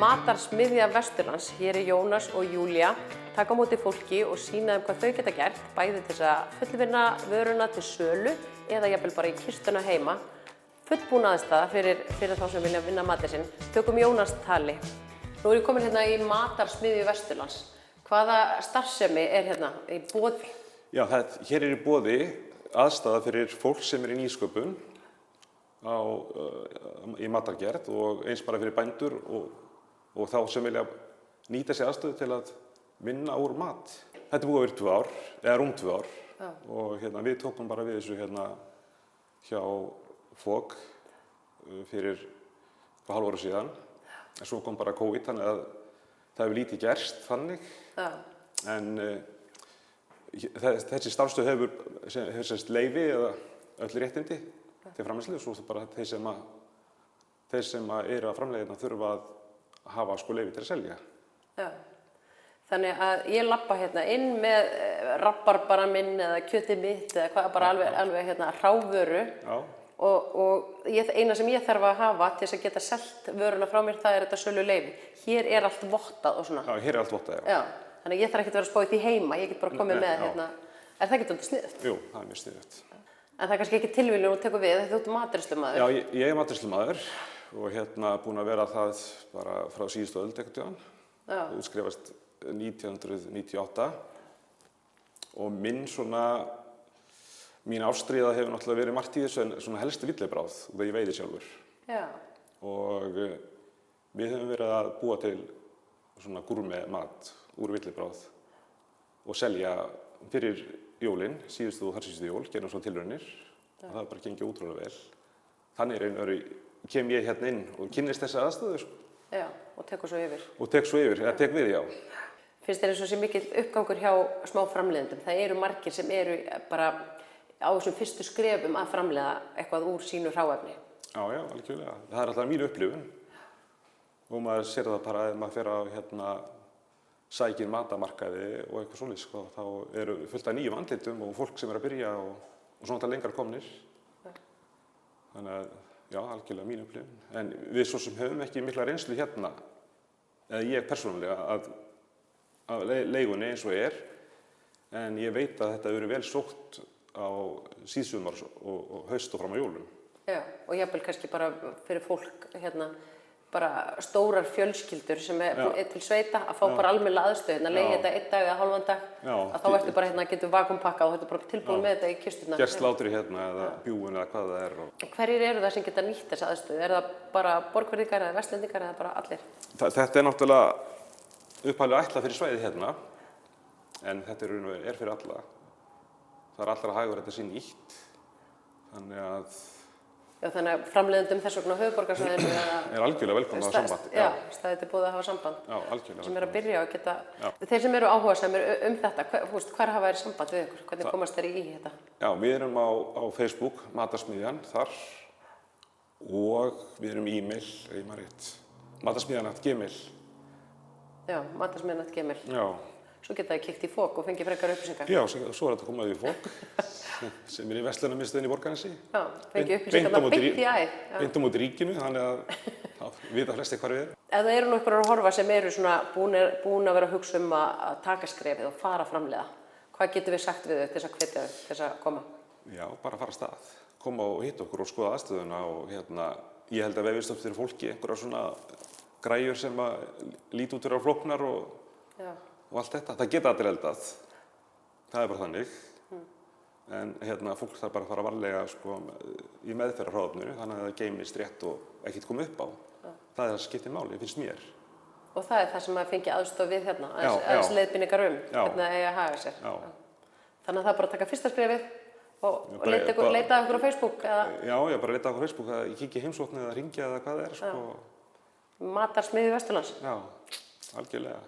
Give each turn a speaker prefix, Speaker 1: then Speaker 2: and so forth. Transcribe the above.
Speaker 1: Matarsmiðja Vesturlands. Hér er Jónas og Júlía, taka á móti fólki og sýna þeim hvað þau geta gert, bæði til þess að fullvinna vöruna til sölu eða jafnvel bara í kistuna heima. Fullbúin aðstaða fyrir þá sem vilja vinna matinn sinn. Tökum Jónas tali. Nú er ég komin hérna í Matarsmiðju Vesturlands. Hvaða starfsemi er hérna í boði?
Speaker 2: Já, hér er í boði aðstaða fyrir fólk sem er í nýsköpun í matargerð og eins bara fyrir bændur og þá sem vilja nýta sér aðstöðu til að vinna úr mat. Þetta er búið að vera 2 ár, eða rúm 2 ár. Já. Og við tókum bara við þessu hjá FOG fyrir hálfu ári síðan. En svo kom bara COVID, þannig að það hefur lítið gerst þannig. Já. En þessi starfsstöð hefur leyfi eða öll réttindi til framleiðslu, svo bara þeir sem eru að framleiða þurfa að hafa leyfi til að selja.
Speaker 1: Já. Þannig að ég labba hérna inn með rabarbara minn eða kjötið mitt eða hvað, bara alveg hrávöru. Já. Og eina sem ég þarf að hafa til þess að geta selt vöruna frá mér, það er þetta söluleyfi. Hér er allt vottað og svona.
Speaker 2: Já, hér er allt vottað, já.
Speaker 1: Já. Þannig að ég þarf ekkert að vera að spá í því heima, ég get bara komið með hérna. Er það ekki dálítið sniðugt?
Speaker 2: Jú, það er mjög sniðugt.
Speaker 1: En það er kannski ekki tilviljun að tekur við, þú ert matreiðslumaður.
Speaker 2: Já, ég er matreiðslumaður og búinn að vera það bara frá síðustu öld einhvern tímann. Já. Útskrifast 1998 og mín ástríða hefur náttúrulega verið margt í þessu en svona helst villibráð og það ég veiði sjálfur. Já. Og við höfum verið að búa til svona gourmet mat úr villibráð og selja fyrir jólin, síðustu og þarsíðustu jól, gerum svona tilraunir og það bara gengið ótrúlega vel. Þannig kem ég hérna inn og kynnist þessa aðstöðu.
Speaker 1: Já, og tekur svo yfir.
Speaker 2: Og tek svo yfir, eða tek við, já.
Speaker 1: Finnst þér eins og sé mikill uppgangur hjá smá framleiðendum? Það eru margir sem eru bara á þessum fyrstu skrefum að framleiða eitthvað úr sínu hráefni.
Speaker 2: Já, algjörlega. Það er alltaf mín upplifun. Og maður sér það bara að maður fer á sækir matamarkaði og eitthvað svoleiðis, þá eru fullt af nýjum andlitum og fólk sem er að byrja og svona lengra komnir. Þannig að, já, algjörlega mín upplifun. En við svo sem höfum ekki mikla reynslu hérna, eða ég persónulega, af leigunni eins og en ég veit að þetta verið vel sótt á síðsumars og haust og fram á jólum.
Speaker 1: Já, og jafnvel kannski bara fyrir fólk bara stórar fjölskyldur sem er til sveita að fá bara almennilega aðstöðu, leigja þetta 1 dag eða hálfan dag, að þá ertu bara getur vakuumpakkað og þetta bara tilbúin með þetta í kistuna.
Speaker 2: Gert slátri eða bjúin eða hvað það er.
Speaker 1: Hverjir eru það sem geta nýtt þessa aðstöðu? Er það bara borgverðingar eða vestlendingar eða bara allir?
Speaker 2: Þetta er náttúrulega upphaflega ætlað fyrir svæðið hérna, en þetta er fyrir alla. Það er allra hagur þetta sé nýtt, þannig að
Speaker 1: Já, þannig að framleiðendum þess vegna á höfuðborgarsvæðinu
Speaker 2: er algjörlega velkomna að hafa samband.
Speaker 1: Já, staðið til búið að hafa samband.
Speaker 2: Já, algjörlega.
Speaker 1: Sem er að byrja að geta. Já. Þeir sem eru áhugasamir þetta, hvar hafa þeir samband við ykkur? Hvernig komast þeir í þetta? Já,
Speaker 2: við erum á Facebook, Matarsmiðjan, þar. Og við erum e-mail, ef ég maður rétt. Matarsmiðjan@gmail.
Speaker 1: Já, Matarsmiðjan@gmail.
Speaker 2: Já.
Speaker 1: Svo geta þið kíkt í FOG og fengið frekar upplýsingar.
Speaker 2: Já, svo er þetta komið í FOG, sem er í verslunarmiðstöðinni í Borgarnesi.
Speaker 1: Já, fengið upplýsingarna beint í æð.
Speaker 2: Beint á móti ríkinu, þannig að vita flestir hvar við erum.
Speaker 1: Ef það eru nú einhverjar að horfa sem eru búin að vera að hugsa að taka skrefið og fara að framleiða, hvað getum við sagt við þau til þess að hvetja þau til þess að koma?
Speaker 2: Já, bara fara af stað. Koma og hitta okkur og skoða aðstöðuna og ég held að vefist upp fyrir fólki einhverjar svona græjur sem líta út fyrir flóknar og allt þetta. Það geta allir eldað. Það er bara þannig. En fólk þarf bara að fara varlega í meðferð á hráefninu, þannig að það geymist rétt og ekkert koma upp á. Það er það sem skiptir máli, finnst mér. Og
Speaker 1: það er það sem maður fengi aðstoð við hérna, aðeins leiðbeiningar hvernig það eigi að haga sér. Já. Þannig að það er bara að taka fyrsta skrefið og leita okkur á Facebook?
Speaker 2: Já, bara leita okkur á Facebook, að ég kíkja heimsókn eða hringja eða hvað það er.
Speaker 1: Matarsmiðju Vesturlands?
Speaker 2: Já, algjörlega.